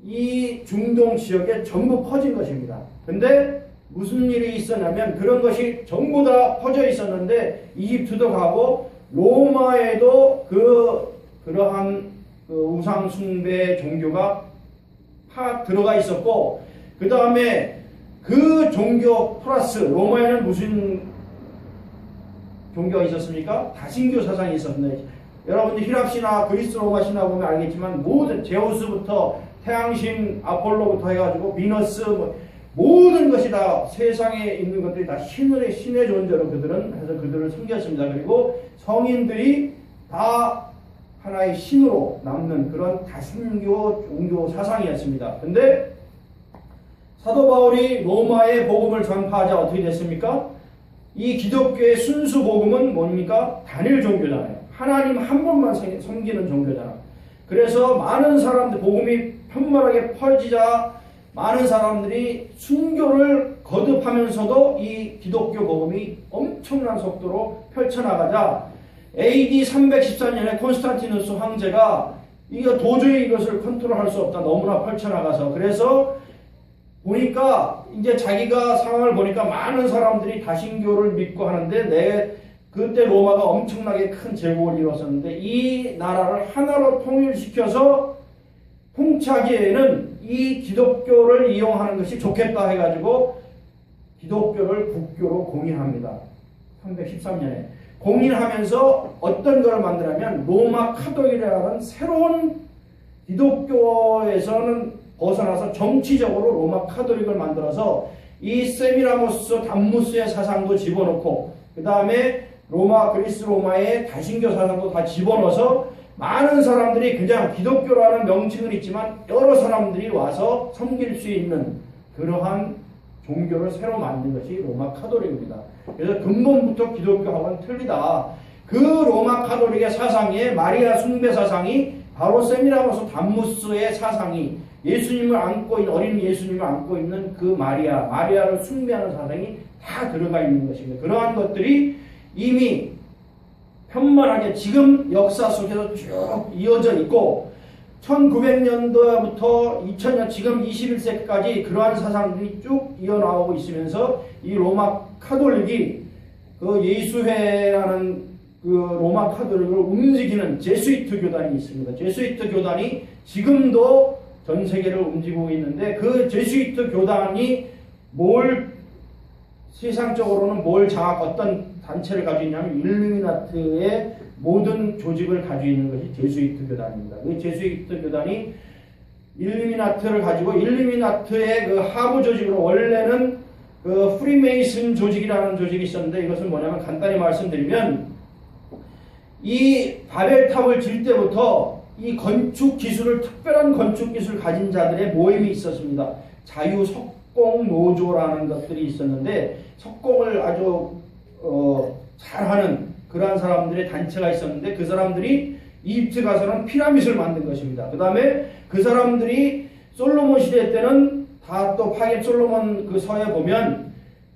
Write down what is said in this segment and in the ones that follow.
이 중동 지역에 전부 퍼진 것입니다. 근데 무슨 일이 있었냐면 그런 것이 전부 다 퍼져 있었는데 이집트도 가고 로마에도 그러한 우상 숭배 종교가 들어가 있었고, 그 다음에 그 종교 플러스 로마에는 무슨 종교가 있었습니까? 다신교 사상이 있었는데, 여러분들 히랍신화, 그리스 로마 신화 보면 알겠지만 모든 제우스부터 태양신 아폴로부터 해가지고 비너스 모든 것이 다 세상에 있는 것들이 다 신의 존재로 그들을 섬겼습니다. 그리고 성인들이 다 하나의 신으로 남는 그런 다신교 종교 사상이었습니다. 근데 사도 바울이 로마의 복음을 전파하자 어떻게 됐습니까? 이 기독교의 순수 복음은 뭡니까? 단일 종교잖아요. 하나님 한 분만 섬기는 종교잖아. 그래서 많은 사람들, 복음이 편만하게 퍼지자 많은 사람들이 순교를 거듭하면서도 이 기독교 복음이 엄청난 속도로 펼쳐나가자 AD 314년에 콘스탄티누스 황제가 도저히 이것을 컨트롤할 수 없다. 너무나 펼쳐나가서. 그래서 보니까 이제 자기가 상황을 보니까 많은 사람들이 다신교를 믿고 하는데 그때 로마가 엄청나게 큰 제국을 이뤘었는데 이 나라를 하나로 통일시켜서 통치하기에는 이 기독교를 이용하는 것이 좋겠다 해가지고 기독교를 국교로 공인합니다. 313년에. 공인하면서 어떤 걸 만드냐면 로마 카톨릭이라는 새로운 기독교에서는 벗어나서 정치적으로 로마 카톨릭을 만들어서 이 세미라모스 담무스의 사상도 집어넣고 그 다음에 그리스 로마의 다신교 사상도 다 집어넣어서 많은 사람들이 그냥 기독교라는 명칭은 있지만 여러 사람들이 와서 섬길 수 있는 그러한 종교를 새로 만든 것이 로마 카톨릭입니다. 그래서 근본부터 기독교하고는 틀리다. 그 로마 카톨릭의 사상에 마리아 숭배 사상이 바로 세미라모스 담무스의 사상이 예수님을 안고 있는 어린 예수님을 안고 있는 그 마리아를 숭배하는 사상이 다 들어가 있는 것입니다. 그러한 것들이 이미 편만하게 지금 역사 속에서 쭉 이어져 있고 1900년도부터 2000년 지금 21세기까지 그러한 사상들이 쭉 이어나오고 있으면서 이 로마 카톨릭이 그 예수회라는 그 로마 카톨릭을 움직이는 제수이트 교단이 있습니다. 제수이트 교단이 지금도 전 세계를 움직이고 있는데 그 제수이트 교단이 세상적으로는 어떤 단체를 가지고 있냐면 일루미나트의 모든 조직을 가지고 있는 것이 제수이트 교단입니다. 그 제수이트 교단이 일루미나트를 가지고 일루미나트의 그 하부 조직으로 원래는 그 프리메이슨 조직이라는 조직이 있었는데 이것은 뭐냐면 간단히 말씀드리면 이 바벨탑을 질 때부터 이 건축 기술을 특별한 건축 기술을 가진 자들의 모임이 있었습니다. 자유석공 노조라는 것들이 있었는데 석공을 아주 잘하는 그러한 사람들의 단체가 있었는데 그 사람들이 이집트 가서는 피라밋을 만든 것입니다. 그 다음에 그 사람들이 솔로몬 시대 때는 다 또 솔로몬 그 서에 보면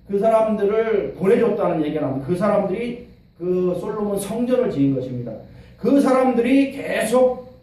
그 사람들을 보내줬다는 얘기를 합니다. 그 사람들이 그 솔로몬 성전을 지은 것입니다. 그 사람들이 계속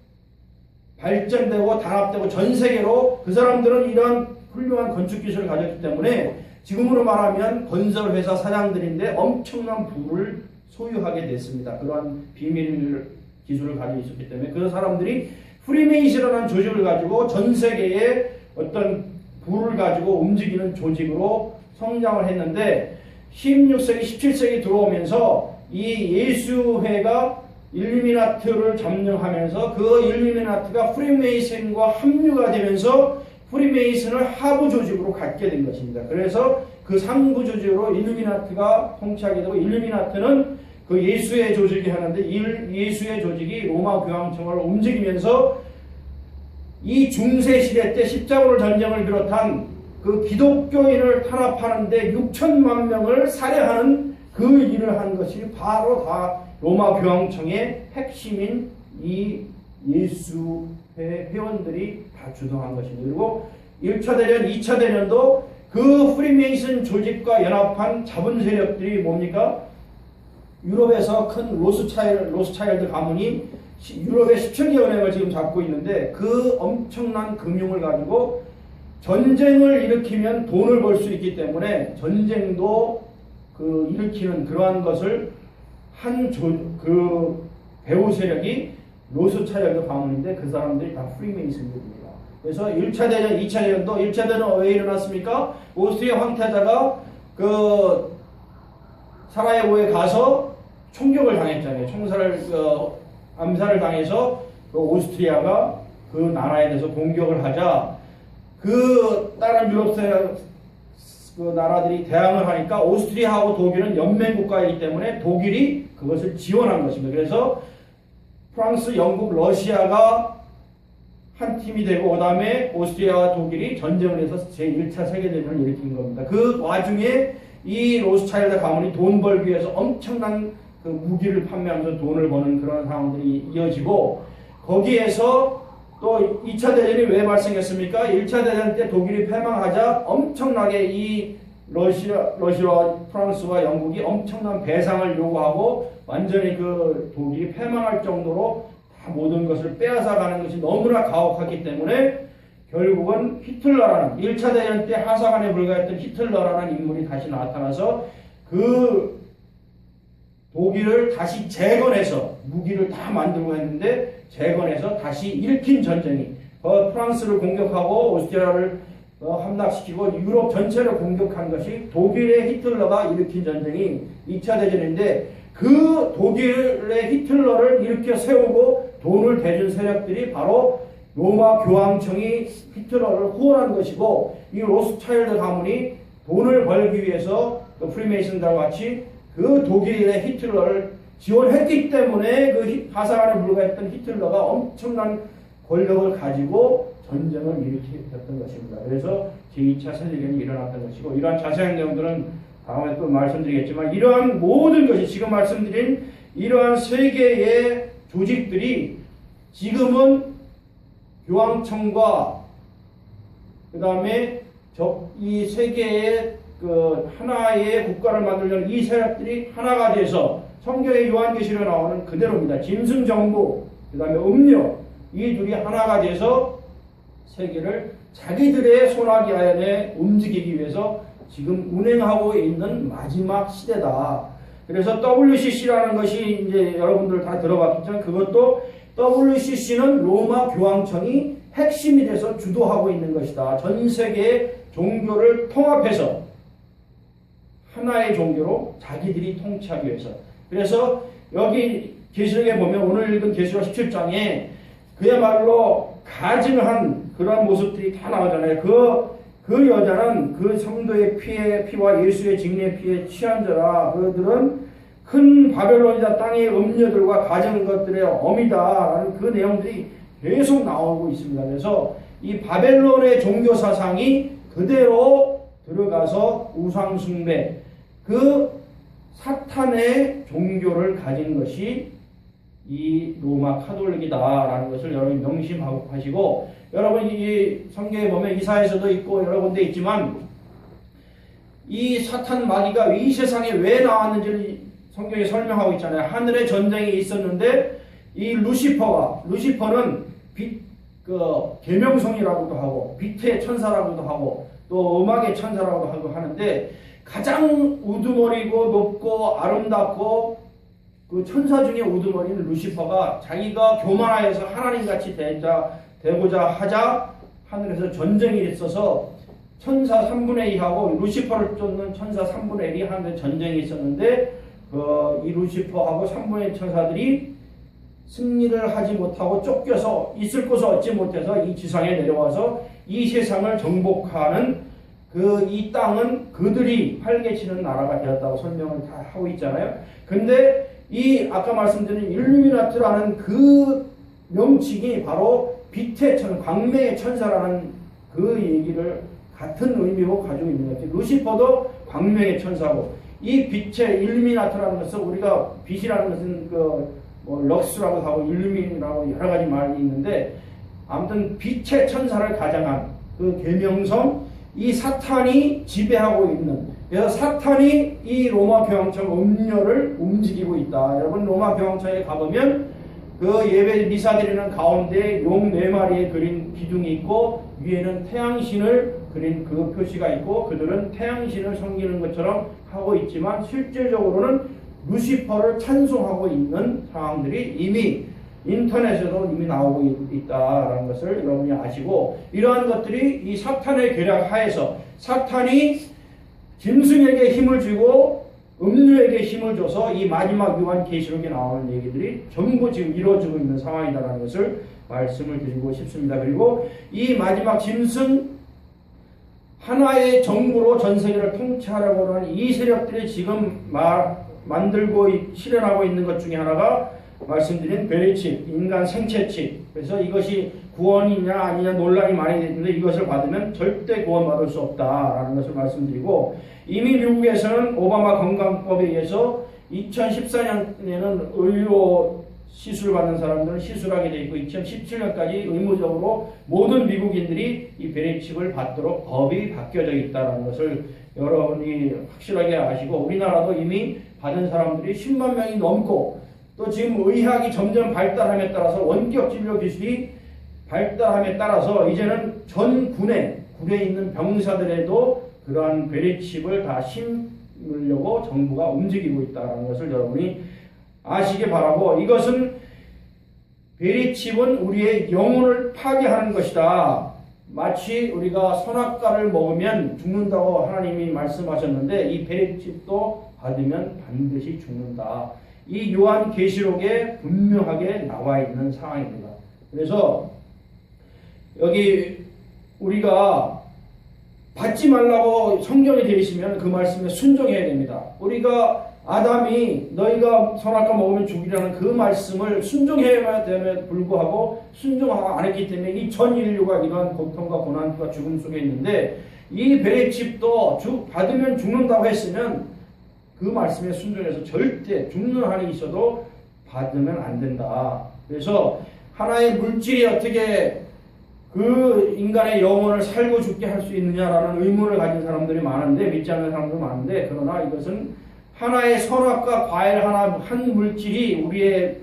발전되고 단합되고 전 세계로 그 사람들은 이런 훌륭한 건축 기술을 가졌기 때문에 지금으로 말하면 건설회사 사장들인데 엄청난 부를 소유하게 됐습니다. 그러한 비밀 기술을 가지고 있었기 때문에 그 사람들이 프리메이슨이라는 조직을 가지고 전 세계에 어떤 부를 가지고 움직이는 조직으로 성장을 했는데 16세기, 17세기 들어오면서 이 예수회가 일루미나트를 점령하면서 그 일루미나트가 프리메이슨과 합류가 되면서 프리메이슨을 하부 조직으로 갖게 된 것입니다. 그래서 그 상부 조직으로 일루미나트가 통치하게 되고 일루미나트는 그 예수의 조직이 하는데 예수의 조직이 로마 교황청을 움직이면서 이 중세시대 때 십자군 전쟁을 비롯한 그 기독교인을 탄압하는데 6천만 명을 살해하는 그 일을 한 것이 바로 다 로마 교황청의 핵심인 이 예수회 회원들이 다 주도한 것입니다. 그리고 1차 대전, 2차 대전도 그 프리메이슨 조직과 연합한 자본 세력들이 뭡니까? 유럽에서 큰 로스차일드 가문이 유럽의 10천 개 은행을 지금 잡고 있는데 그 엄청난 금융을 가지고 전쟁을 일으키면 돈을 벌 수 있기 때문에 전쟁도 일으키는 그러한 것을 그 배후 세력이 로스차일드 가문인데 그 사람들이 다 프리메이슨들입니다. 그래서 1차 대전, 2차 대전도 1차 대전은 왜 일어났습니까? 오스트리아 황태자가 그 사라예보에 가서 총격을 당했잖아요. 암살을 당해서 그 오스트리아가 그 나라에 대해서 공격을 하자 그 다른 유럽 그 나라들이 대항을 하니까 오스트리아하고 독일은 연맹국가이기 때문에 독일이 그것을 지원한 것입니다. 그래서 프랑스, 영국, 러시아가 한 팀이 되고 그 다음에 오스트리아와 독일이 전쟁을 해서 제1차 세계대전을 일으킨 겁니다. 그 와중에 이 로스차일드 가문이 돈 벌기 위해서 엄청난 그 무기를 판매하면서 돈을 버는 그런 상황들이 이어지고 거기에서 또 2차 대전이 왜 발생했습니까? 1차 대전 때 독일이 패망하자 엄청나게 이 러시아와 프랑스와 영국이 엄청난 배상을 요구하고 완전히 그 독일이 패망할 정도로 다 모든 것을 빼앗아 가는 것이 너무나 가혹하기 때문에 결국은 히틀러라는 1차 대전 때 하사관에 불과했던 히틀러라는 인물이 다시 나타나서 그 독일을 다시 재건해서 무기를 다 만들고 했는데 재건해서 다시 일으킨 전쟁이 프랑스를 공격하고 오스트리아를 함락시키고 유럽 전체를 공격한 것이 독일의 히틀러가 일으킨 전쟁이 2차 대전인데 그 독일의 히틀러를 일으켜 세우고 돈을 대준 세력들이 바로 로마 교황청이 히틀러를 후원한 것이고 이 로스차일드 가문이 돈을 벌기 위해서 프리메이슨들과 같이 그 독일의 히틀러를 지원했기 때문에 그 하사관에 불과했던 히틀러가 엄청난 권력을 가지고 전쟁을 일으켰던 것입니다. 그래서 제2차 세계대전이 일어났던 것이고 이러한 자세한 내용들은 다음에 또 말씀드리겠지만 이러한 모든 것이 지금 말씀드린 이러한 세계의 조직들이 지금은 교황청과 그 다음에 이 세계의 그 하나의 국가를 만들려는 이 세력들이 하나가 돼서 성경의 요한계시록에 나오는 그대로입니다. 짐승정부, 그 다음에 음료 이 둘이 하나가 돼서 세계를 자기들의 손아귀 안에 움직이기 위해서 지금 운행하고 있는 마지막 시대다. 그래서 WCC라는 것이 이제 여러분들 다 들어봤겠지만 그것도 WCC는 로마 교황청이 핵심이 돼서 주도하고 있는 것이다. 전 세계의 종교를 통합해서 하나의 종교로 자기들이 통치하기 위해서. 그래서 여기 계시록에 보면 오늘 읽은 계시록 17장에 그야말로 가증한 그런 모습들이 다 나오잖아요. 그 여자는 그 성도의 피와 예수의 증인의 피에 취한 자라. 그들은 큰 바벨론이다. 땅의 음녀들과 가증한 것들의 어미다. 그 내용들이 계속 나오고 있습니다. 그래서 이 바벨론의 종교 사상이 그대로 들어가서 우상숭배, 그 사탄의 종교를 가진 것이 이 로마 카톨릭이다라는 것을 여러분이 명심하시고, 여러분 이 성경에 보면 이사야서도 있고 여러 군데 있지만 이 사탄 마귀가 이 세상에 왜 나왔는지를 성경에 설명하고 있잖아요. 하늘에 전쟁이 있었는데 이 루시퍼는 계명성이라고도 하고 빛의 천사라고도 하고 또 음악의 천사라고도 하는데 가장 우두머리고 높고 아름답고 그 천사 중에 우두머리는 루시퍼가 자기가 교만하여서 하나님같이 되고자 하자 하늘에서 전쟁이 있어서 천사 3분의 2하고 루시퍼를 쫓는 천사 3분의 1이 하늘에 전쟁이 있었는데 이 루시퍼하고 3분의 1 천사들이 승리를 하지 못하고 쫓겨서 있을 곳을 얻지 못해서 이 지상에 내려와서 이 세상을 정복하는 이 땅은 그들이 활개치는 나라가 되었다고 설명을 다 하고 있잖아요. 근데 이 아까 말씀드린 일루미나트라는 그 명칭이 바로 빛의 광명의 천사라는 그 얘기를 같은 의미로 가지고 있는 거죠. 루시퍼도 광명의 천사고 이 빛의 일루미나트라는 것은 우리가 빛이라는 것은 럭스라고 하고 일루민이라고 여러 가지 말이 있는데 아무튼 빛의 천사를 가장한 그 계명성, 이 사탄이 지배하고 있는, 그래서 사탄이 이 로마 교황청 음료를 움직이고 있다. 여러분 로마 교황청에 가보면 그 예배 미사 드리는 가운데 용 4마리에 그린 기둥이 있고 위에는 태양신을 그린 그 표시가 있고 그들은 태양신을 섬기는 것처럼 하고 있지만 실질적으로는 루시퍼를 찬송하고 있는 상황들이 이미 인터넷에도 이미 나오고 있다라는 것을 여러분이 아시고, 이러한 것들이 이 사탄의 계략 하에서 사탄이 짐승에게 힘을 주고 음료에게 힘을 줘서 이 마지막 요한계시록에 나오는 얘기들이 전부 지금 이루어지고 있는 상황이다라는 것을 말씀을 드리고 싶습니다. 그리고 이 마지막 짐승 하나의 정부로 전 세계를 통치하려고 하는 이 세력들이 지금 만들고 실현하고 있는 것 중에 하나가 말씀드린 베리칩, 인간 생체칩. 그래서 이것이 구원이냐 아니냐 논란이 많이 되는데 이것을 받으면 절대 구원받을 수 없다라는 것을 말씀드리고, 이미 미국에서는 오바마 건강법에 의해서 2014년에는 의료 시술을 받는 사람들은 시술하게 되어 있고 2017년까지 의무적으로 모든 미국인들이 이 베리칩을 받도록 법이 바뀌어져 있다는 것을 여러분이 확실하게 아시고, 우리나라도 이미 받은 사람들이 10만 명이 넘고, 또 지금 의학이 점점 발달함에 따라서 원격 진료 기술이 발달함에 따라서 이제는 전 군에 있는 병사들에도 그러한 베리칩을 다 심으려고 정부가 움직이고 있다는 것을 여러분이 아시기 바라고, 이것은 베리칩은 우리의 영혼을 파괴하는 것이다. 마치 우리가 선악과를 먹으면 죽는다고 하나님이 말씀하셨는데 이 베리칩도 받으면 반드시 죽는다. 이 요한계시록에 분명하게 나와 있는 상황입니다. 그래서 여기 우리가 받지 말라고 성경에 되어 있으면 그 말씀에 순종해야 됩니다. 우리가 아담이 너희가 선악과 먹으면 죽으리라는 그 말씀을 순종해야 됨에 불구하고 순종하고 안 했기 때문에 이 전 인류가 이러한 고통과 고난과 죽음 속에 있는데, 이 베리칩도 받으면 죽는다고 했으면 그 말씀에 순종해서 절대 죽는 한이 있어도 받으면 안 된다. 그래서 하나의 물질이 어떻게 그 인간의 영혼을 살고 죽게 할 수 있느냐라는 의문을 가진 사람들이 많은데, 믿지 않는 사람도 많은데, 그러나 이것은 하나의 선악과 과일 한 물질이 우리의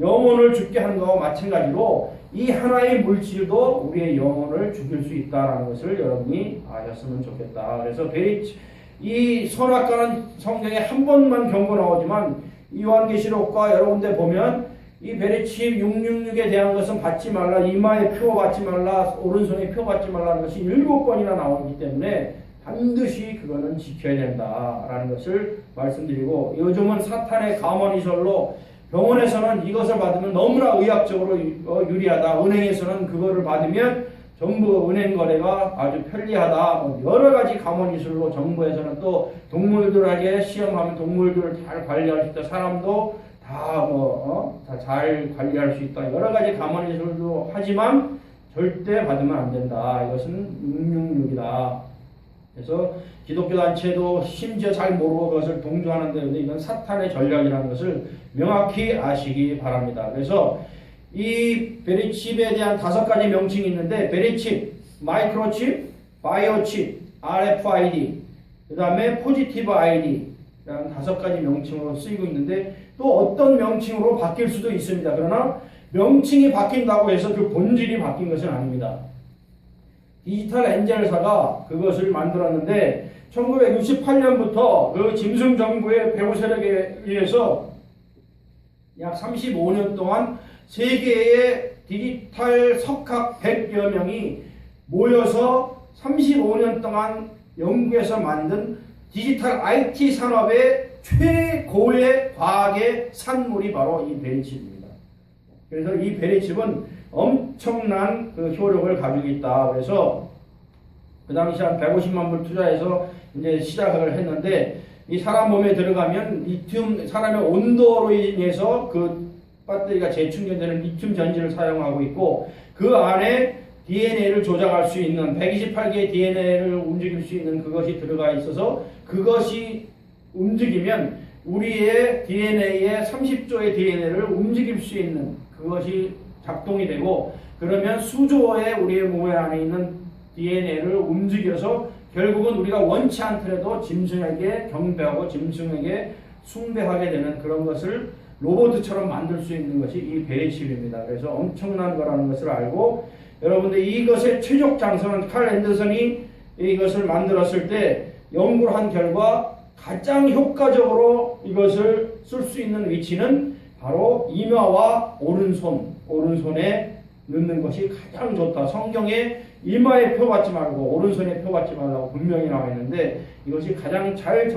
영혼을 죽게 하는 것과 마찬가지로 이 하나의 물질도 우리의 영혼을 죽일 수 있다는 것을 여러분이 아셨으면 좋겠다. 그래서 이 선악과는 성경에 한 번만 경고 나오지만 요한계시록과 여러 군데 보면 이 베리칩 666에 대한 것은 받지 말라, 이마에 표 받지 말라, 오른손에 표 받지 말라는 것이 7번이나 나오기 때문에 반드시 그거는 지켜야 된다라는 것을 말씀드리고, 요즘은 사탄의 감언이설로 병원에서는 이것을 받으면 너무나 의학적으로 유리하다, 은행에서는 그거를 받으면 전부 은행 거래가 아주 편리하다, 여러 가지 감언이설로 정부에서는 또 동물들에게 시험하면 동물들을 잘 관리할 수 있다, 사람도 다 잘 관리할 수 있다, 여러 가지 감언이설도 하지만 절대 받으면 안 된다. 이것은 666이다. 그래서 기독교 단체도 심지어 잘 모르고 그것을 동조하는데 이건 사탄의 전략이라는 것을 명확히 아시기 바랍니다. 그래서 이 베리칩에 대한 5가지 명칭이 있는데, 베리칩, 마이크로칩, 바이오칩, RFID, 그 다음에 포지티브 ID 라는 5가지 명칭으로 쓰이고 있는데, 또 어떤 명칭으로 바뀔 수도 있습니다. 그러나 명칭이 바뀐다고 해서 그 본질이 바뀐 것은 아닙니다. 디지털 엔젤사가 그것을 만들었는데 1968년부터 그 짐승 정부의 배후 세력에 의해서 약 35년 동안 세계의 디지털 석학 100여 명이 모여서 35년 동안 연구해서 만든 디지털 IT 산업의 최고의 과학의 산물이 바로 이 베리칩입니다. 그래서 이 베리칩은 엄청난 그 효력을 가지고 있다. 그래서 그 당시 한 150만 불 투자해서 이제 시작을 했는데, 이 사람 몸에 들어가면 리튬, 사람의 온도로 인해서 그 배터리가 재충전되는 리튬 전지를 사용하고 있고, 그 안에 DNA를 조작할 수 있는 128개의 DNA를 움직일 수 있는 그것이 들어가 있어서, 그것이 움직이면 우리의 DNA의 30조의 DNA를 움직일 수 있는 그것이 작동이 되고, 그러면 수조의 우리의 몸 안에 있는 DNA를 움직여서 결국은 우리가 원치 않더라도 짐승에게 경배하고 짐승에게 숭배하게 되는 그런 것을 로봇처럼 만들 수 있는 것이 이 베리칩입니다. 그래서 엄청난 거라는 것을 알고 여러분들 이것의 최적 장소는 칼 앤더슨이 이것을 만들었을 때 연구를 한 결과 가장 효과적으로 이것을 쓸 수 있는 위치는 바로 이마와 오른손에 넣는 것이 가장 좋다. 성경에 이마에 표 받지 말고 오른손에 표 받지 말라고 분명히 나와 있는데 이것이 가장 잘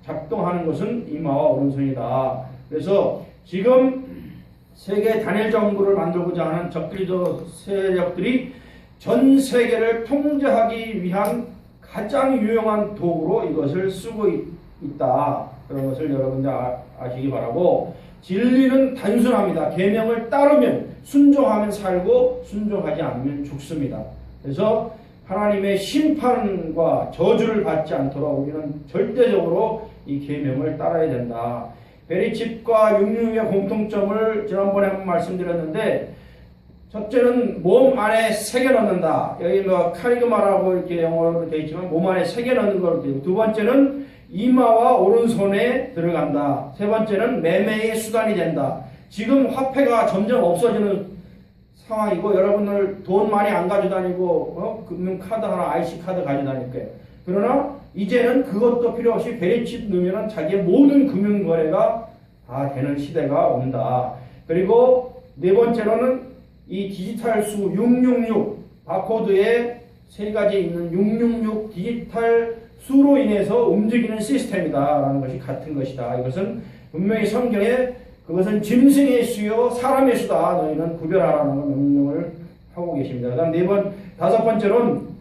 작동하는 것은 이마와 오른손이다. 그래서 지금 세계 단일 정부를 만들고자 하는 적그리스도 세력들이 전 세계를 통제하기 위한 가장 유용한 도구로 이것을 쓰고 있다. 그런 것을 여러분들 아시기 바라고, 진리는 단순합니다. 계명을 따르면 순종하면 살고 순종하지 않으면 죽습니다. 그래서 하나님의 심판과 저주를 받지 않도록 우리는 절대적으로 이 계명을 따라야 된다. 베리칩과 666의 공통점을 지난번에 한번 말씀드렸는데, 첫째는 몸 안에 새겨 넣는다. 여기 뭐 카리그마라고 이렇게 영어로 되어 있지만 몸 안에 새겨 넣는 걸 되고, 두 번째는 이마와 오른손에 들어간다. 세 번째는 매매의 수단이 된다. 지금 화폐가 점점 없어지는 상황이고, 여러분들 돈 많이 안 가지고 다니고 금융카드 하나 IC카드 가지고 다닐 거예요. 그러나 이제는 그것도 필요 없이 베리칩 넣으면 자기의 모든 금융거래가 다 되는 시대가 온다. 그리고 네 번째로는 이 디지털 수 666 바코드에 세 가지 있는 666 디지털 수로 인해서 움직이는 시스템이다 라는 것이 같은 것이다. 이것은 분명히 성경에 그것은 짐승의 수요 사람의 수다, 너희는 구별하라는 명령을 하고 계십니다. 그 다음 다섯 번째로는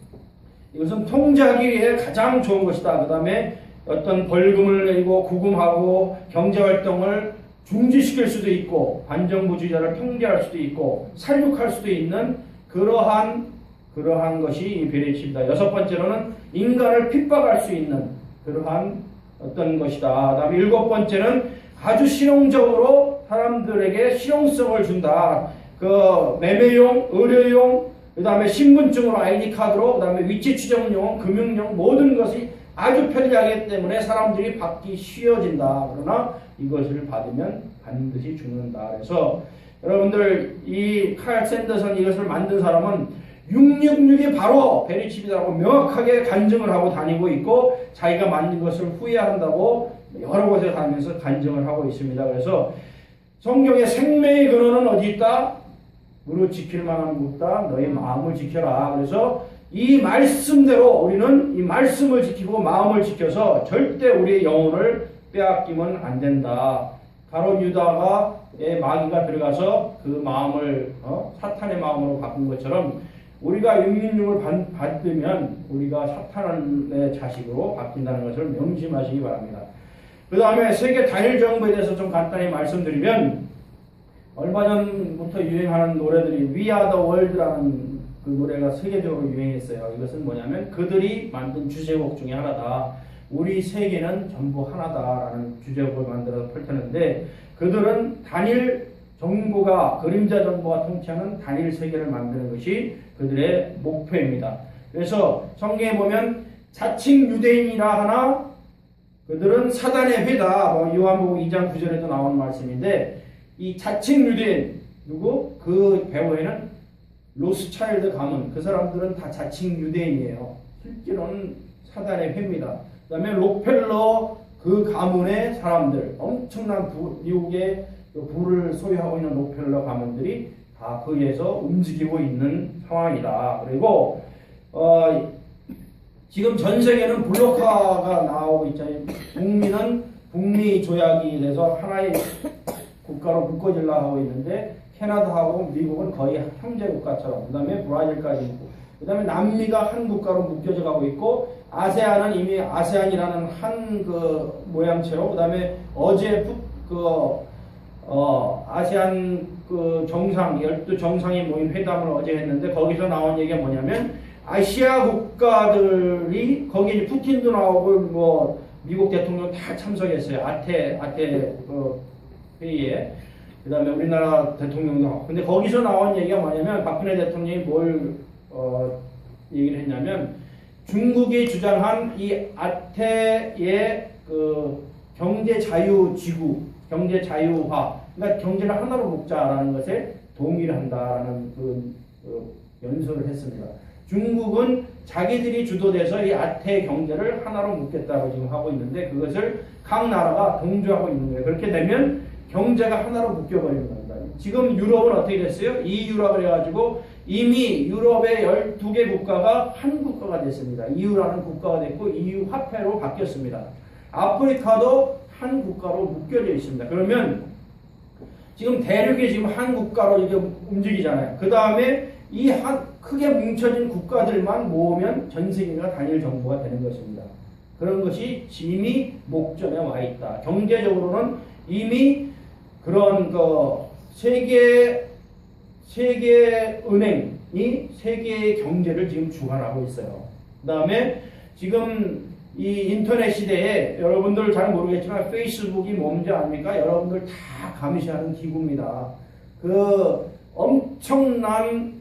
이것은 통제하기 위해 가장 좋은 것이다. 그 다음에 어떤 벌금을 내리고 구금하고 경제활동을 중지시킬 수도 있고 반정부주의자를 통제할 수도 있고 살육할 수도 있는 그러한 것이 이 베리칩이다. 여섯 번째로는 인간을 핍박할 수 있는 그러한 어떤 것이다. 그 다음에 일곱 번째는 아주 실용적으로 사람들에게 실용성을 준다. 그 매매용, 의료용, 그 다음에 신분증으로 아이디카드로, 그 다음에 위치 추정용, 금융용 모든 것이 아주 편리하기 때문에 사람들이 받기 쉬워진다. 그러나 이것을 받으면 반드시 죽는다. 그래서 여러분들 이 칼 샌더슨 이것을 만든 사람은 666이 바로 베리칩이라고 명확하게 간증을 하고 다니고 있고, 자기가 만든 것을 후회한다고 여러 곳에 다니면서 간증을 하고 있습니다. 그래서 성경의 생명의 근원은 어디 있다? 무릇 지킬 만한 곳다. 너희 마음을 지켜라. 그래서 이 말씀대로 우리는 이 말씀을 지키고 마음을 지켜서 절대 우리의 영혼을 빼앗기면 안 된다. 가룟 유다의 마귀가 들어가서 그 마음을 사탄의 마음으로 바꾼 것처럼 우리가 666을 받으면 우리가 사탄의 자식으로 바뀐다는 것을 명심하시기 바랍니다. 그 다음에 세계 단일 정부에 대해서 좀 간단히 말씀드리면, 얼마 전부터 유행하는 노래들이 We Are The World라는 그 노래가 세계적으로 유행했어요. 이것은 뭐냐면 그들이 만든 주제곡 중에 하나다. 우리 세계는 전부 하나다라는 주제곡을 만들어서 펼쳤는데, 그들은 단일 정부가, 그림자 정부가 통치하는 단일 세계를 만드는 것이 그들의 목표입니다. 그래서 성경에 보면 자칭 유대인이라 하나 그들은 사단의 회다. 요한복음 2장 9절에도 나오는 말씀인데, 이 자칭 유대인 누구? 그 배후에는 로스차일드 가문, 그 사람들은 다 자칭 유대인이에요. 실제로는 사단의 회입니다. 그 다음에 록펠러 그 가문의 사람들, 엄청난 미국의 부를 소유하고 있는 록펠러 가문들이 다 거기에서 움직이고 있는 상황이다. 그리고 지금 전 세계는 블록화가 나오고 있잖아요. 북미 조약이 돼서 하나의 국가로 묶어지려고 하고 있는데, 캐나다하고 미국은 거의 형제 국가처럼, 그 다음에 브라질까지 있고, 그 다음에 남미가 한 국가로 묶여져 가고 있고, 아세안은 이미 아세안이라는 한 그 모양새로, 그 다음에 어제 아세안 그 정상, 12정상이 모인 회담을 어제 했는데, 거기서 나온 얘기가 뭐냐면, 아시아 국가들이, 거기 이제 푸틴도 나오고, 뭐, 미국 대통령 다 참석했어요. 아태 그 회의에. 그 다음에 우리나라 대통령도 하고. 근데 거기서 나온 얘기가 뭐냐면, 박근혜 대통령이 뭘, 얘기를 했냐면, 중국이 주장한 이 아태의 그 경제 자유지구, 경제 자유화, 그러니까 경제를 하나로 묶자라는 것에 동의를 한다라는 연설을 했습니다. 중국은 자기들이 주도돼서 이 아태 경제를 하나로 묶겠다고 지금 하고 있는데 그것을 각 나라가 동조하고 있는 거예요. 그렇게 되면 경제가 하나로 묶여버리는 겁니다. 지금 유럽은 어떻게 됐어요? EU라고 해가지고 이미 유럽의 12개 국가가 한 국가가 됐습니다. EU라는 국가가 됐고 EU 화폐로 바뀌었습니다. 아프리카도 한 국가로 묶여져 있습니다. 그러면 지금 대륙이 지금 한 국가로 이게 움직이잖아요. 그 다음에 이 크게 뭉쳐진 국가들만 모으면 전 세계가 단일 정부가 되는 것입니다. 그런 것이 이미 목전에 와 있다. 경제적으로는 이미 그런 세계은행이 세계의 경제를 지금 주관하고 있어요. 그 다음에 지금 이 인터넷 시대에 여러분들 잘 모르겠지만 페이스북이 뭔지 압니까? 여러분들 다 감시하는 기구입니다. 그 엄청난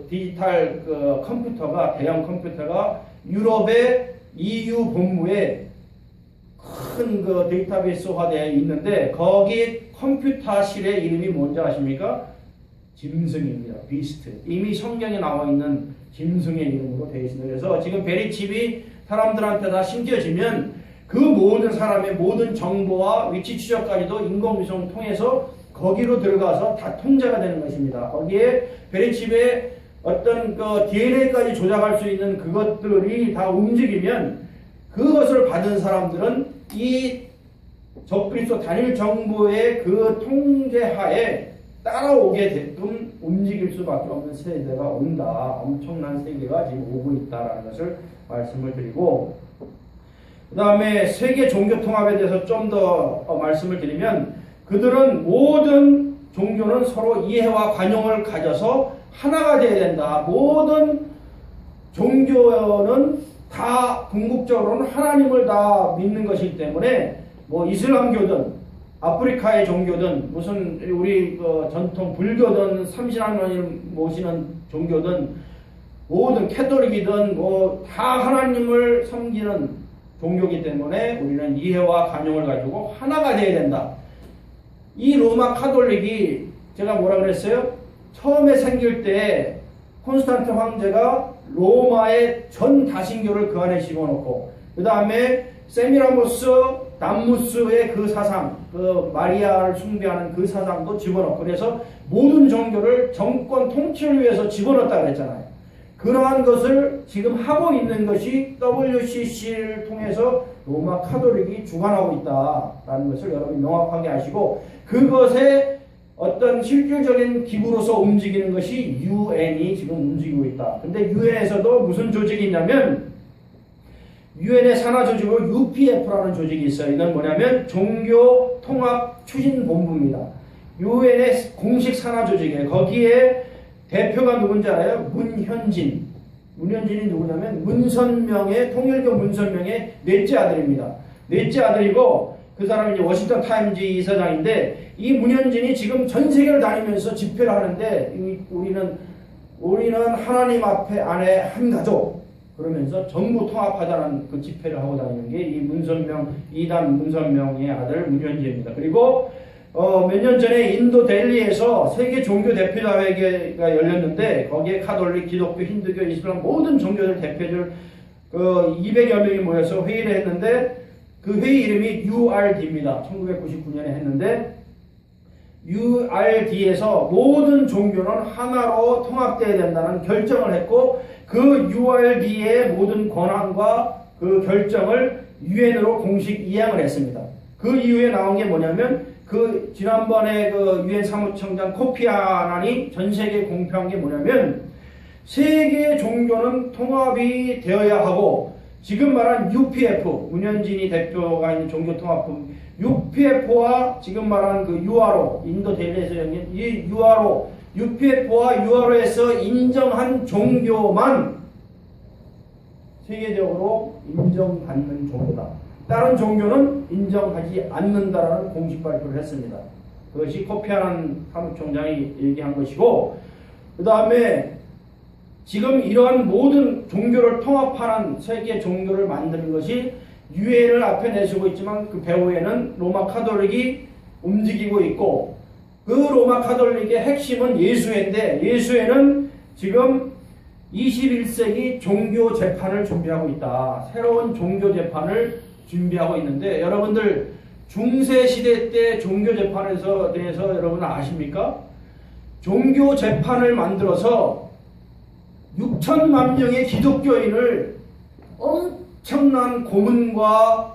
디지털 컴퓨터가, 대형 컴퓨터가 유럽의 EU 본부에 큰 데이터베이스화 되어 있는데 거기 컴퓨터실의 이름이 뭔지 아십니까? 짐승입니다. 비스트. 이미 성경에 나와 있는 짐승의 이름으로 되어 있습니다. 그래서 지금 베리칩이 사람들한테 다 심겨지면 그 모든 사람의 모든 정보와 위치 추적까지도 인공위성을 통해서 거기로 들어가서 다 통제가 되는 것입니다. 거기에 베리칩의 어떤 DNA까지 조작할 수 있는 그것들이 다 움직이면 그것을 받은 사람들은 이 적그리스도 단일 정부의 그 통제하에 따라오게 되끔 움직일 수밖에 없는 세대가 온다. 엄청난 세계가 지금 오고 있다라는 것을 말씀을 드리고, 그 다음에 세계 종교 통합에 대해서 좀 더 말씀을 드리면 그들은 모든 종교는 서로 이해와 관용을 가져서 하나가 되어야 된다. 모든 종교는 다 궁극적으로는 하나님을 다 믿는 것이기 때문에 뭐 이슬람교든 아프리카의 종교든 무슨 우리 전통 불교든 삼신하나님을 모시는 종교든 모든 캐톨릭이든 뭐 다 하나님을 섬기는 종교이기 때문에 우리는 이해와 관용을 가지고 하나가 되어야 된다. 이 로마 카톨릭이 제가 뭐라 그랬어요? 처음에 생길 때 콘스탄트 황제가 로마의 전 다신교를 그 안에 집어넣고 그 다음에 세미라모스 담무스의 그 사상, 마리아를 숭배하는 그 사상도 집어넣고 그래서 모든 종교를 정권 통치를 위해서 집어넣었다 그랬잖아요. 그러한 것을 지금 하고 있는 것이 WCC를 통해서 로마 카톨릭이 주관하고 있다라는 것을 여러분이 명확하게 아시고 그것에 어떤 실질적인 기구로서 움직이는 것이 UN이 지금 움직이고 있다. 근데 UN에서도 무슨 조직이 있냐면 UN의 산하 조직으로 UPF라는 조직이 있어요. 이건 뭐냐면 종교 통합 추진 본부입니다. UN의 공식 산하 조직이에요. 거기에 대표가 누군지 알아요? 문현진. 문현진이 누구냐면 문선명의 통일교 문선명의 넷째 아들입니다. 넷째 아들이고 그 사람이 이제 워싱턴 타임즈 이사장인데 이 문현진이 지금 전 세계를 다니면서 집회를 하는데 우리는 하나님 앞에 안에 한 가족 그러면서 전부 통합하자는 그 집회를 하고 다니는 게 이 문선명 이단 문선명의 아들 문현진입니다. 그리고 몇 년 전에 인도 델리에서 세계 종교 대표다회가 열렸는데 거기에 카톨릭, 기독교, 힌두교, 이슬람 모든 종교들 대표들 200여 명이 모여서 회의를 했는데 그 회의 이름이 URD입니다. 1999년에 했는데 URD에서 모든 종교는 하나로 통합되어야 된다는 결정을 했고 그 URD의 모든 권한과 그 결정을 UN으로 공식 이양을 했습니다. 그 이후에 나온 게 뭐냐면 지난번에 UN 사무총장 코피 아난이 전 세계에 공표한 게 뭐냐면 세계 종교는 통합이 되어야 하고 지금 말한 UPF 문현진이 대표가 있는 종교통합품 UPF와 지금 말한 URO 인도 델리에서 열린 이 URO UPF와 URO에서 인정한 종교만 세계적으로 인정받는 종교다. 다른 종교는 인정하지 않는다라는 공식 발표를 했습니다. 그것이 코피 아난 사무총장이 얘기한 것이고 그 다음에 지금 이러한 모든 종교를 통합하는 세계 종교를 만드는 것이 UN을 앞에 내세우고 있지만 그 배후에는 로마 카톨릭이 움직이고 있고, 그 로마 카톨릭의 핵심은 예수회인데, 예수회는 지금 21세기 종교 재판을 준비하고 있다. 새로운 종교 재판을 준비하고 있는데, 여러분들 중세 시대 때 종교 재판에 대해서 여러분 아십니까? 종교 재판을 만들어서 6천만 명의 기독교인을 엄청난 고문과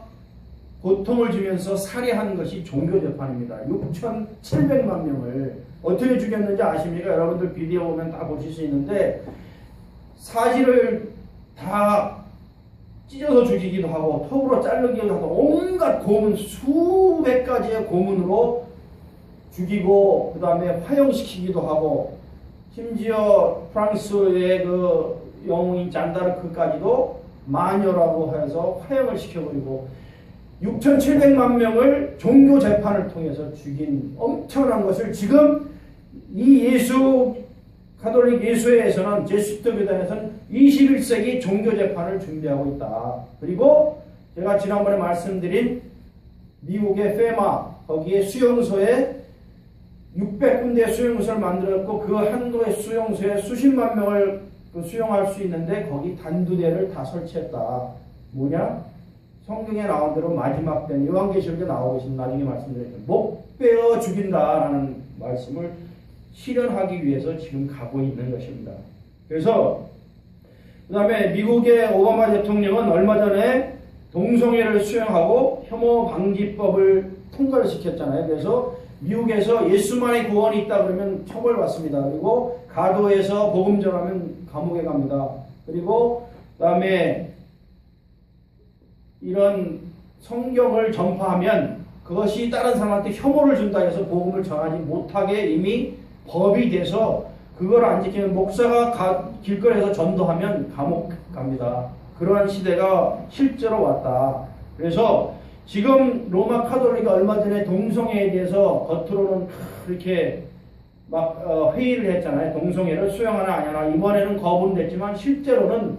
고통을 주면서 살해한 것이 종교 재판입니다. 6,700만 명을 어떻게 죽였는지 아십니까? 여러분들 비디오 보면 다 보실 수 있는데, 사지를 다 찢어서 죽이기도 하고 톱으로 자르기도 하고 온갖 고문, 수백 가지의 고문으로 죽이고, 그 다음에 화형시키기도 하고, 심지어 프랑스의 그 영웅인 잔다르크까지도 마녀라고 해서 화형을 시켜버리고 6,700만 명을 종교 재판을 통해서 죽인 엄청난 것을 지금 이 카톨릭 예수회에서는, 제수트 교단에서는 21세기 종교 재판을 준비하고 있다. 그리고 제가 지난번에 말씀드린 미국의 페마, 거기에 수용소에 600군데 수용소를 만들었고, 그 한도의 수용소에 수십만 명을 수용할 수 있는데 거기 단두대를 다 설치했다. 뭐냐? 성경에 나온 대로 마지막 때는 요한계시록에 나오고 있습니다. 나중에 말씀드리겠습니다. 목 베어 죽인다라는 말씀을 실현하기 위해서 지금 가고 있는 것입니다. 그래서 그 다음에 미국의 오바마 대통령은 얼마 전에 동성애를 수용하고 혐오 방지법을 통과를 시켰잖아요. 그래서 미국에서 예수만의 구원이 있다 그러면 처벌받습니다. 그리고 가도에서 복음 전하면 감옥에 갑니다. 그리고 그 다음에 이런 성경을 전파하면 그것이 다른 사람한테 혐오를 준다 해서 복음을 전하지 못하게 이미 법이 돼서, 그걸 안 지키는 목사가 길거리에서 전도하면 감옥 갑니다. 그러한 시대가 실제로 왔다. 그래서 지금 로마 카톨릭이 얼마 전에 동성애에 대해서 겉으로는 이렇게 막 회의를 했잖아요. 동성애를 수용하나 안 하나. 이번에는 거부는 됐지만 실제로는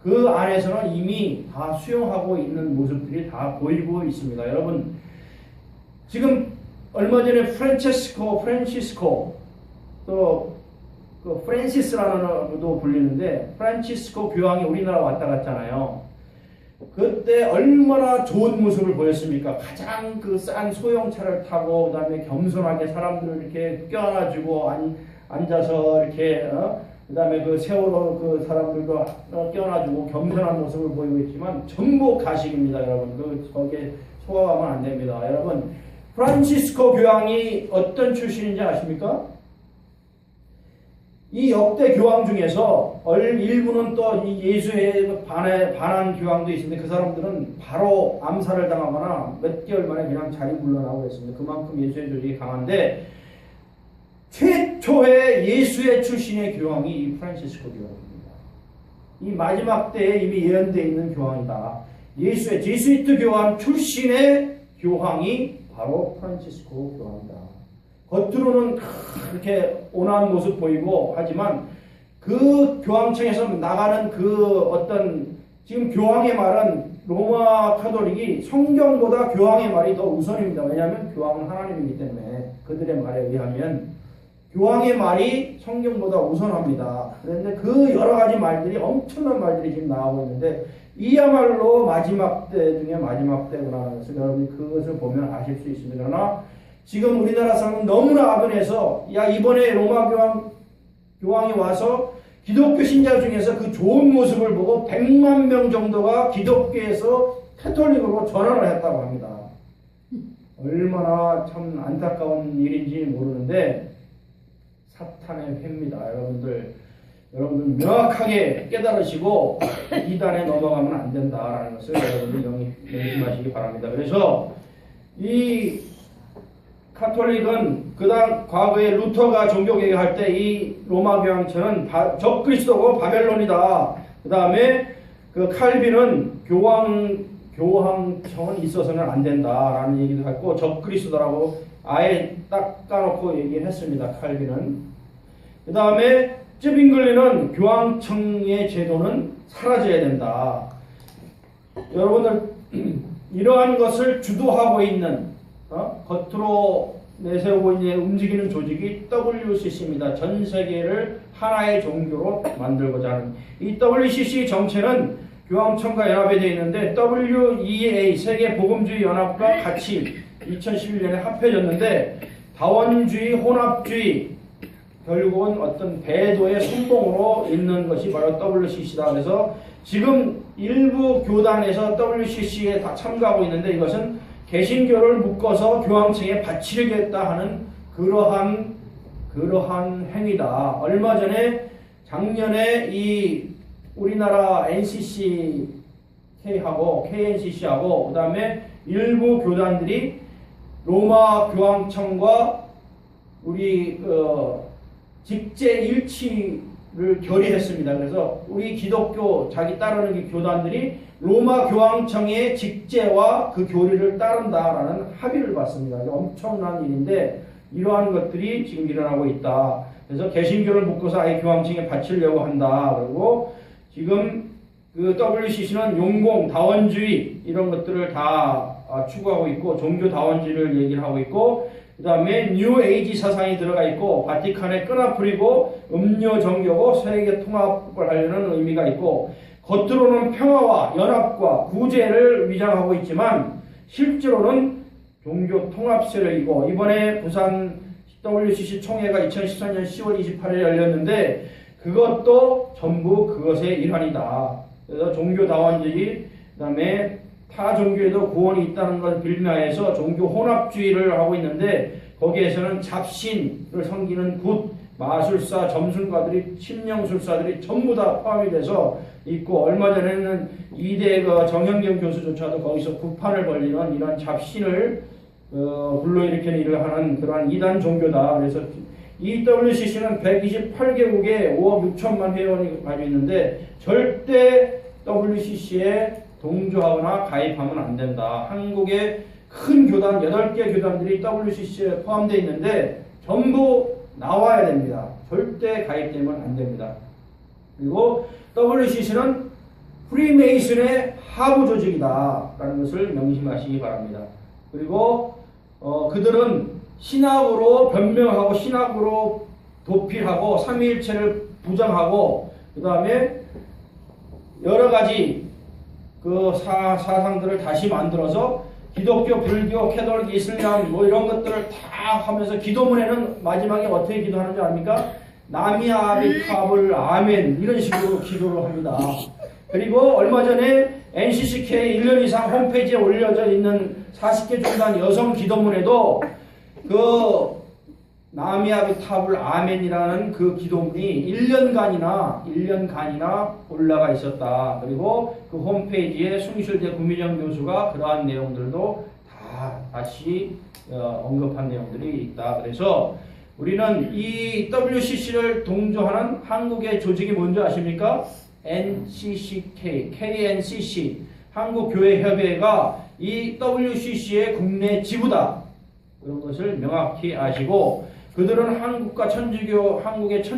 그 안에서는 이미 다 수용하고 있는 모습들이 다 보이고 있습니다. 여러분, 지금 얼마 전에 프란치스코 또 그 프란시스라는도 불리는데, 프란치스코 교황이 우리나라 왔다 갔잖아요. 그때 얼마나 좋은 모습을 보였습니까? 가장 그 싼 소형차를 타고, 그 다음에 겸손하게 사람들을 이렇게 껴안아주고 앉아서 이렇게 그 다음에 그 세월호 그 사람들도 껴안아주고 겸손한 모습을 보이고 있지만 전부 가식입니다, 여러분. 거기에 소화하면 안 됩니다. 여러분, 프란치스코 교황이 어떤 출신인지 아십니까? 이 역대 교황 중에서 일부는 또 이 예수에 반한 교황도 있는데, 그 사람들은 바로 암살을 당하거나 몇 개월 만에 그냥 자리 물러나고 했습니다. 그만큼 예수의 조직이 강한데, 최초의 예수의 출신의 교황이 이 프란시스코 교황입니다. 이 마지막 때에 이미 예언되어 있는 교황이다. 예수의 제수이트 교황 출신의 교황이 바로 프란시스코 교황이다. 겉으로는 이렇게 온화한 모습 보이고 하지만 그 교황청에서 나가는 그 어떤, 지금 교황의 말은 로마 카톨릭이 성경보다 교황의 말이 더 우선입니다. 왜냐하면 교황은 하나님이기 때문에 그들의 말에 의하면 교황의 말이 성경보다 우선합니다. 그런데 그 여러 가지 말들이, 엄청난 말들이 지금 나오고 있는데, 이야말로 마지막 때 중에 마지막 때구나 하는 것을 여러분이 그것을 보면 아실 수 있습니다. 그러나 지금 우리나라 사람은 너무나 아둔해서, 이번에 로마 교황이 와서 기독교 신자 중에서 그 좋은 모습을 보고 100만 명 정도가 기독교에서 카톨릭으로 전환을 했다고 합니다. 얼마나 참 안타까운 일인지 모르는데 사탄의 회입니다. 여러분들 명확하게 깨달으시고 이단에 넘어가면 안 된다라는 것을 여러분들 명심하시기 바랍니다. 그래서 이 카톨릭은 과거에 루터가 종교개혁할 때 이 로마 교황청은 적그리스도고 바벨론이다. 그 다음에 그 칼빈은 교황청은 있어서는 안 된다라는 얘기도 했고, 적그리스도라고 아예 딱 까놓고 얘기를 했습니다. 칼빈은. 그 다음에 쯔빙글리는 교황청의 제도는 사라져야 된다. 여러분들, 이러한 것을 주도하고 있는 겉으로 내세우고 있는 움직이는 조직이 WCC입니다. 전 세계를 하나의 종교로 만들고자 하는 이 WCC 정체는 교황청과 연합이 되어 있는데 WEA 세계복음주의 연합과 같이 2011년에 합해졌는데 다원주의, 혼합주의 결국은 어떤 배도의 선봉으로 있는 것이 바로 WCC다. 그래서 지금 일부 교단에서 WCC에 다 참가하고 있는데 이것은 개신교를 묶어서 교황청에 바치려겠다 하는 그러한 행위다. 얼마 전에 작년에 이 우리나라 NCCK하고 KNCC하고 그다음에 일부 교단들이 로마 교황청과 우리 직제 일치를 결의했습니다. 그래서 우리 기독교 자기 따르는 교단들이 로마 교황청의 직제와 그 교리를 따른다라는 합의를 받습니다. 엄청난 일인데 이러한 것들이 지금 일어나고 있다. 그래서 개신교를 묶어서 아예 교황청에 바치려고 한다. 그리고 지금 그 WCC는 용공, 다원주의 이런 것들을 다 추구하고 있고 종교 다원주의를 얘기를 하고 있고 그 다음에 뉴 에이지 사상이 들어가 있고 바티칸에 끈앞풀이고 음료 정교고 세계 통합을 하려는 의미가 있고 겉으로는 평화와 연합과 구제를 위장하고 있지만 실제로는 종교 통합세를 이고 이번에 부산 WCC 총회가 2014년 10월 28일에 열렸는데 그것도 전부 그것의 일환이다. 그래서 종교다원주의 그 다음에 타 종교에도 구원이 있다는 걸 빌미하여서 종교 혼합주의를 하고 있는데 거기에서는 잡신을 섬기는 굿, 마술사, 점술가들이 심령술사들이 전부 다 포함이 돼서 있고 얼마 전에는 이대 정현경 교수조차도 거기서 구판을 벌리는 이런 잡신을 불러일으키는 일을 하는 그러한 이단 종교다. 그래서 WCC는 128개국에 5억 6천만 회원이 가지고 있는데 절대 WCC에 동조하거나 가입하면 안 된다. 한국의 큰 교단 8개 교단들이 WCC에 포함되어 있는데 전부 나와야 됩니다. 절대 가입되면 안 됩니다. 그리고 WCC는 프리메이슨의 하부 조직이다 라는 것을 명심하시기 바랍니다. 그리고 그들은 신학으로 변명하고 신학으로 도피하고 삼위일체를 부정하고 그 다음에 여러 가지 그 사상들을 다시 만들어서 기독교, 불교, 캐톨릭, 이슬람 뭐 이런 것들을 다 하면서 기도문에는 마지막에 어떻게 기도하는지 압니까? 나미아비타불 아멘 이런 식으로 기도를 합니다. 그리고 얼마 전에 NCCK 1년 이상 홈페이지에 올려져 있는 40개 종단 여성 기도문에도 그 나미아비타불 아멘이라는 그 기도문이 1년간이나 올라가 있었다. 그리고 그 홈페이지에 숭실대 구민영 교수가 그러한 내용들도 다 다시 언급한 내용들이 있다. 그래서 우리는 이 WCC를 동조하는 한국의 조직이 뭔지 아십니까? NCCK, KNCC, 한국교회협의회가 이 WCC의 국내 지부다. 그런 것을 명확히 아시고 그들은 한국의